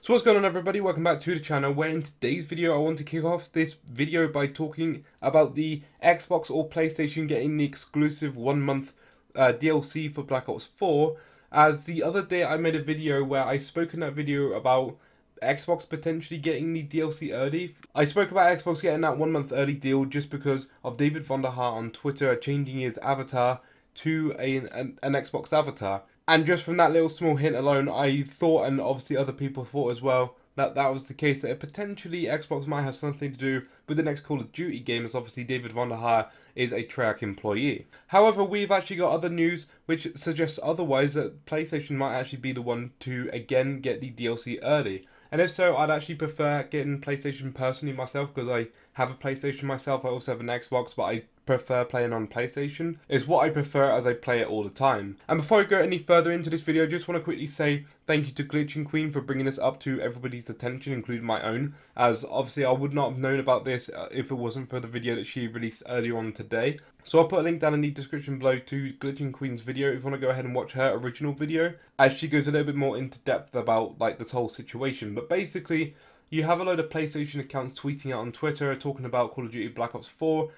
So what's going on, everybody? Welcome back to the channel, where in today's video I want to kick off this video by talking about the Xbox or PlayStation getting the exclusive 1 month DLC for Black Ops 4. As the other day I made a video where I spoke in that video about Xbox potentially getting the DLC early. I spoke about Xbox getting that 1 month early deal just because of David Vonderhaar on Twitter changing his avatar to an Xbox avatar. And just from that little small hint alone, I thought, and obviously other people thought as well, that that was the case, that potentially Xbox might have something to do with the next Call of Duty game, as obviously David Vonderhaar is a Treyarch employee. However, we've actually got other news which suggests otherwise, that PlayStation might actually be the one to again get the DLC early. And if so, I'd actually prefer getting PlayStation personally myself, because I have a PlayStation myself. I also have an Xbox, but I prefer playing on PlayStation. It's what I prefer as I play it all the time. And before I go any further into this video, I just want to quickly say thank you to Glitching Queen for bringing this up to everybody's attention, including my own, as obviously I would not have known about this if it wasn't for the video that she released earlier on today. So I'll put a link down in the description below to Glitching Queen's video if you want to go ahead and watch her original video, as she goes a little bit more into depth about like this whole situation. But basically, you have a load of PlayStation accounts tweeting out on Twitter talking about Call of Duty Black Ops 4,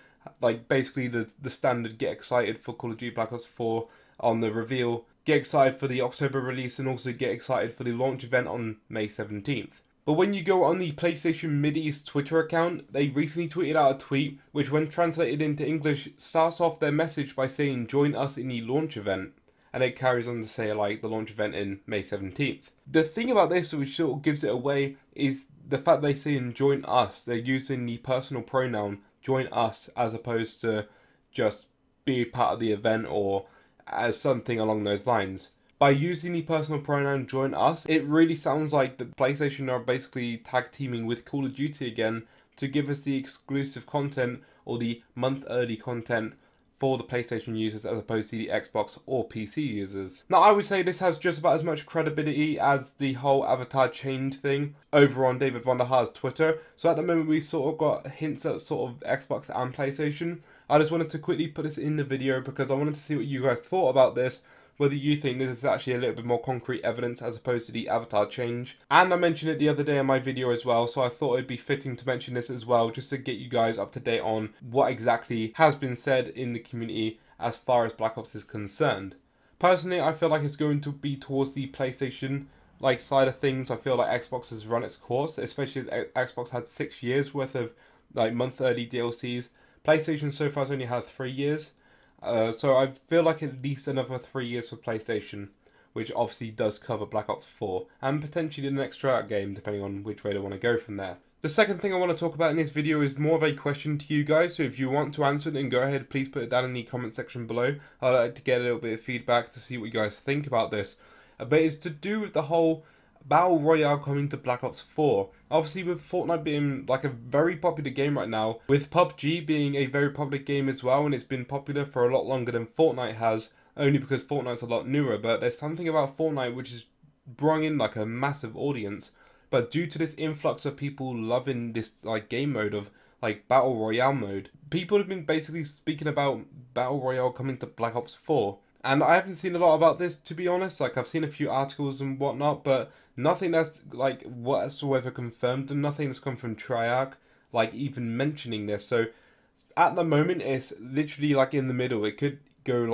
like basically the standard get excited for Call of Duty Black Ops 4 on the reveal, get excited for the October release, and also get excited for the launch event on May 17th. But when you go on the PlayStation Mideast Twitter account, they recently tweeted out a tweet which, when translated into English, starts off their message by saying join us in the launch event, and it carries on to say like the launch event in May 17th. The thing about this which sort of gives it away is the fact they say join us. They're using the personal pronoun join us as opposed to just be part of the event or as something along those lines. By using the personal pronoun join us, it really sounds like the PlayStation are basically tag teaming with Call of Duty again to give us the exclusive content or the month early content for the PlayStation users as opposed to the Xbox or PC users. Now, I would say this has just about as much credibility as the whole avatar change thing over on David Vonderhaar's Twitter. So at the moment we sort of got hints at sort of Xbox and PlayStation. I just wanted to quickly put this in the video because I wanted to see what you guys thought about this, whether you think this is actually a little bit more concrete evidence as opposed to the avatar change. And I mentioned it the other day in my video as well, so I thought it'd be fitting to mention this as well, just to get you guys up to date on what exactly has been said in the community as far as Black Ops is concerned. Personally, I feel like it's going to be towards the PlayStation side of things. I feel like Xbox has run its course, especially as Xbox had 6 years worth of month early DLCs. PlayStation so far has only had 3 years. So I feel like at least another 3 years for PlayStation, which obviously does cover Black Ops 4, and potentially the next Treyarch game, depending on which way they want to go from there. The second thing I want to talk about in this video is more of a question to you guys, so if you want to answer it, then go ahead, please put it down in the comment section below. I'd like to get a little bit of feedback to see what you guys think about this. But it's to do with the whole Battle Royale coming to Black Ops 4. Obviously, with Fortnite being a very popular game right now, with PUBG being a very popular game as well, and it's been popular for a lot longer than Fortnite has, only because Fortnite's a lot newer, but there's something about Fortnite which has brought in a massive audience. But due to this influx of people loving this game mode of Battle Royale mode, people have been basically speaking about Battle Royale coming to Black Ops 4. And I haven't seen a lot about this, to be honest. I've seen a few articles and whatnot, but nothing that's whatsoever confirmed, and nothing that's come from Treyarch even mentioning this. So at the moment it's literally in the middle. It could go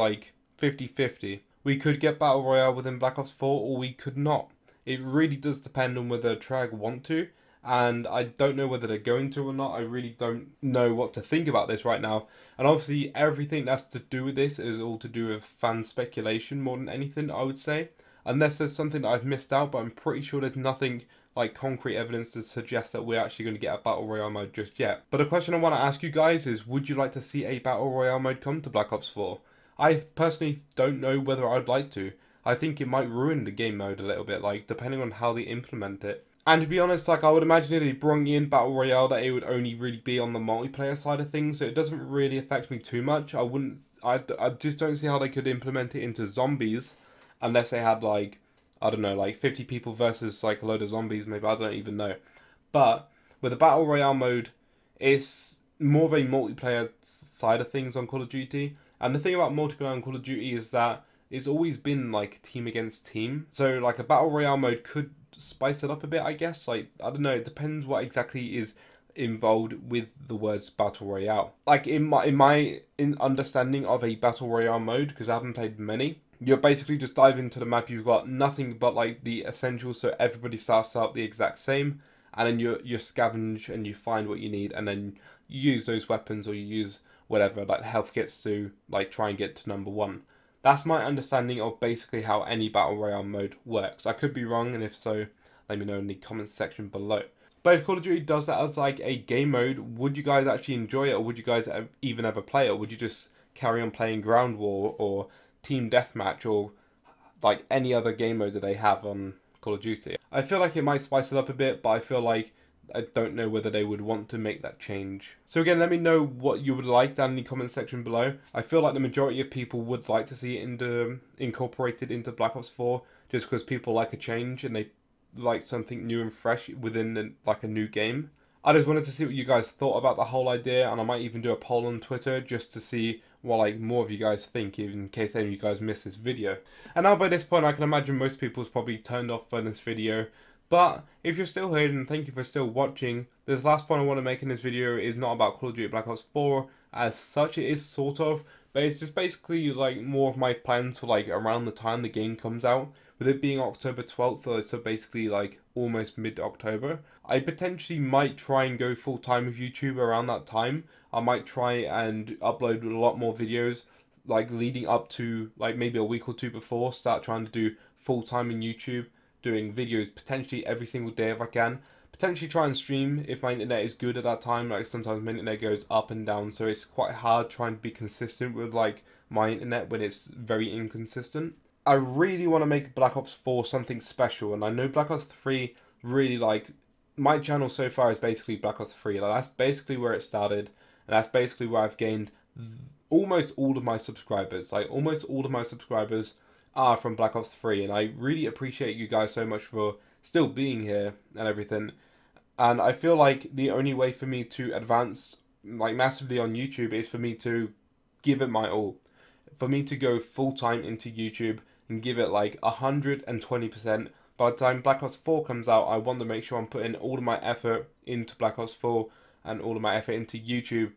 50-50. We could get Battle Royale within Black Ops 4, or we could not. It really does depend on whether Treyarch want to, and I don't know whether they're going to or not. I really don't know what to think about this right now. And obviously everything that's to do with this is all to do with fan speculation more than anything, I would say. Unless there's something that I've missed out, but I'm pretty sure there's nothing concrete evidence to suggest that we're actually going to get a Battle Royale mode just yet. But a question I want to ask you guys is, would you like to see a Battle Royale mode come to Black Ops 4? I personally don't know whether I'd like to. I think it might ruin the game mode a little bit, depending on how they implement it. And to be honest, I would imagine if they brought in Battle Royale, that it would only really be on the multiplayer side of things, so it doesn't really affect me too much. I just don't see how they could implement it into zombies, unless they had I don't know, 50 people versus a load of zombies, maybe, I don't even know. But with the Battle Royale mode, it's more of a multiplayer side of things on Call of Duty. And the thing about multiplayer on Call of Duty is that it's always been team against team. So a Battle Royale mode could spice it up a bit, I guess. Like, I don't know, it depends what exactly is involved with the words battle royale. Like in my understanding of a battle royale mode, because I haven't played many, you're basically just dive into the map. You've got nothing but like the essentials, so everybody starts out the exact same, and then you scavenge and you find what you need, and then you use those weapons, or you use whatever, like health kits, to like try and get to number one. That's my understanding of basically how any battle royale mode works. I could be wrong, and if so, let me know in the comments section below. But if Call of Duty does that as like a game mode, would you guys actually enjoy it, or would you guys even ever play it? Or would you just carry on playing Ground War or Team Deathmatch or like any other game mode that they have on Call of Duty? I feel like it might spice it up a bit, but I feel like I don't know whether they would want to make that change. So again, let me know what you would like down in the comment section below. I feel like the majority of people would like to see it incorporated into Black Ops 4, just because people like a change and they like something new and fresh within like a new game. I just wanted to see what you guys thought about the whole idea, and I might even do a poll on Twitter just to see what like more of you guys think, in case any of you guys missed this video. And now by this point, I can imagine most people's probably turned off for this video. But if you're still here, then thank you for still watching. This last point I want to make in this video is not about Call of Duty Black Ops 4 as such. It is sort of, but it's just basically like more of my plans for like around the time the game comes out. With it being October 12th, so basically like almost mid-October, I potentially might try and go full-time with YouTube around that time. I might try and upload a lot more videos like leading up to like maybe a week or two before, start trying to do full-time in YouTube, doing videos potentially every single day if I can. Potentially try and stream if my internet is good at that time. Like sometimes my internet goes up and down, so it's quite hard trying to be consistent with like my internet when it's very inconsistent. I really want to make Black Ops 4 something special, and I know Black Ops 3 really, like, my channel so far is basically Black Ops 3. Like, that's basically where it started, and that's basically where I've gained almost all of my subscribers. Like, almost all of my subscribers are from Black Ops 3, and I really appreciate you guys so much for still being here and everything. And I feel like the only way for me to advance, like, massively on YouTube is for me to give it my all. For me to go full-time into YouTube and give it like 120%. By the time Black Ops 4 comes out, I want to make sure I'm putting all of my effort into Black Ops 4 and all of my effort into YouTube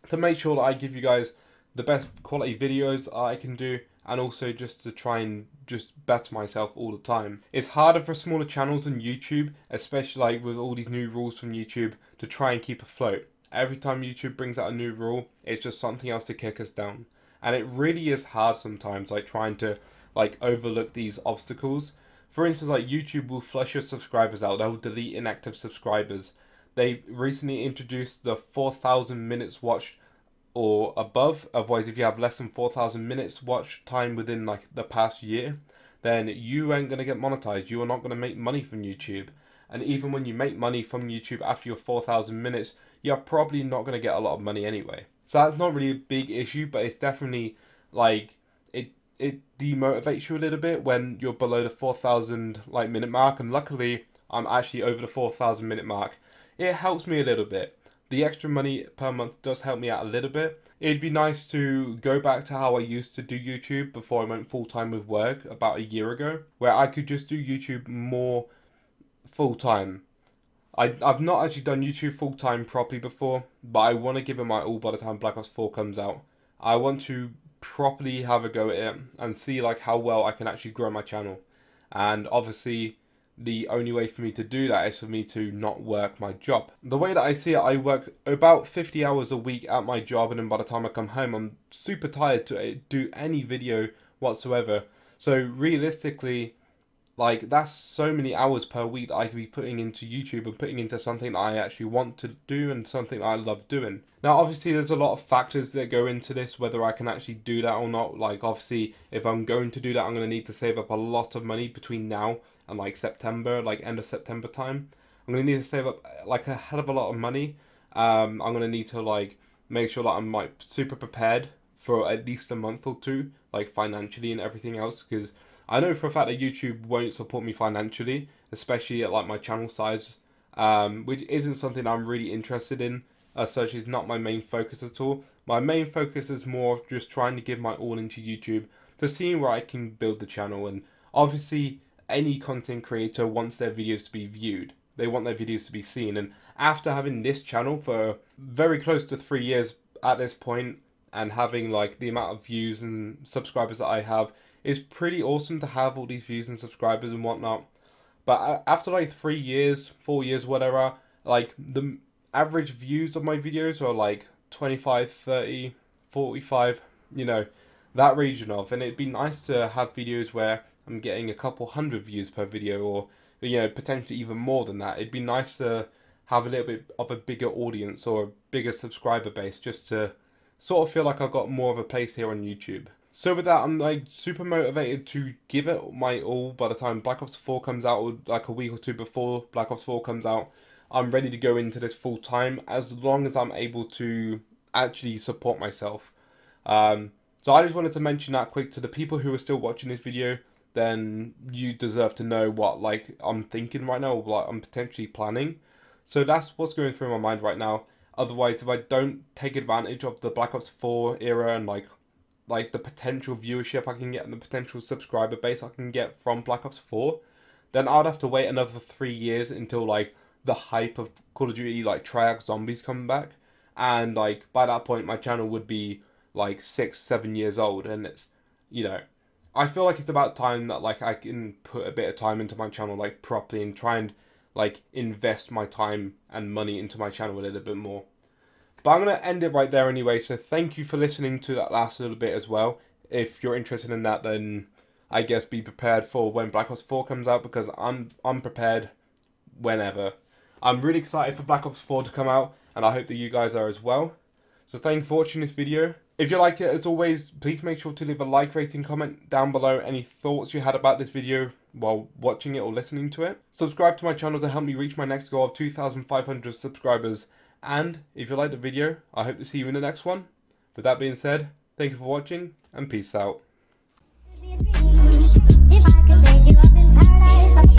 to make sure that I give you guys the best quality videos I can do, and also just to try and just better myself all the time. It's harder for smaller channels on YouTube, especially like with all these new rules from YouTube, to try and keep afloat. Every time YouTube brings out a new rule, it's just something else to kick us down. And it really is hard sometimes, like trying to like overlook these obstacles. For instance, like YouTube will flush your subscribers out. They'll delete inactive subscribers. They recently introduced the 4,000 minutes watched or above. Otherwise, if you have less than 4,000 minutes watch time within like the past year, then you ain't gonna get monetized. You are not gonna make money from YouTube. And even when you make money from YouTube after your 4,000 minutes, you're probably not gonna get a lot of money anyway. So that's not really a big issue, but it's definitely like it demotivates you a little bit when you're below the 4,000 like minute mark. And luckily, I'm actually over the 4,000 minute mark. It helps me a little bit. The extra money per month does help me out a little bit. It'd be nice to go back to how I used to do YouTube before I went full time with work about a year ago, where I could just do YouTube more full time. I've not actually done YouTube full time properly before, but I want to give it my all by the time Black Ops 4 comes out. I want to properly have a go at it and see like how well I can actually grow my channel. And obviously, the only way for me to do that is for me to not work my job. The way that I see it, I work about 50 hours a week at my job, and then by the time I come home, I'm super tired to do any video whatsoever. So realistically, like, that's so many hours per week that I could be putting into YouTube and putting into something that I actually want to do and something that I love doing. Now, obviously, there's a lot of factors that go into this, whether I can actually do that or not. Like, obviously, if I'm going to do that, I'm going to need to save up a lot of money between now and, like, September, like, end of September time. I'm going to need to save up, like, a hell of a lot of money. I'm going to need to, like, make sure that I'm, like, super prepared for at least a month or two, like, financially and everything else, because I know for a fact that YouTube won't support me financially, especially at like my channel size, which isn't something I'm really interested in. Such is not my main focus at all. My main focus is more of just trying to give my all into YouTube to seeing where I can build the channel. And obviously, any content creator wants their videos to be viewed. They want their videos to be seen. And after having this channel for very close to 3 years at this point, and having like the amount of views and subscribers that I have, it's pretty awesome to have all these views and subscribers and whatnot. But after like 3 years, 4 years, whatever, like the average views of my videos are like 25, 30, 45, you know, that region of. And it'd be nice to have videos where I'm getting a couple hundred views per video, or, you know, potentially even more than that. It'd be nice to have a little bit of a bigger audience or a bigger subscriber base, just to sort of feel like I've got more of a place here on YouTube. So with that, I'm like super motivated to give it my all by the time Black Ops 4 comes out, or like a week or two before Black Ops 4 comes out. I'm ready to go into this full time, as long as I'm able to actually support myself. So I just wanted to mention that quick to the people who are still watching this video. Then you deserve to know what like I'm thinking right now, or what I'm potentially planning. So that's what's going through my mind right now. Otherwise, if I don't take advantage of the Black Ops 4 era and like the potential viewership I can get and the potential subscriber base I can get from Black Ops 4, then I'd have to wait another 3 years until like the hype of Call of Duty like Triax Zombies come back, and like by that point my channel would be like 6-7 years old. And it's, you know, I feel like it's about time that like I can put a bit of time into my channel like properly, and try and like invest my time and money into my channel a little bit more. But I'm going to end it right there anyway, so thank you for listening to that last little bit as well. If you're interested in that, then I guess be prepared for when Black Ops 4 comes out, because I'm prepared whenever. I'm really excited for Black Ops 4 to come out, and I hope that you guys are as well. So thank you for watching this video. If you like it, as always, please make sure to leave a like, rating, comment down below any thoughts you had about this video while watching it or listening to it. Subscribe to my channel to help me reach my next goal of 2,500 subscribers. And if you liked the video, I hope to see you in the next one. With that being said, thank you for watching, and peace out. If I could take you up in paradise, like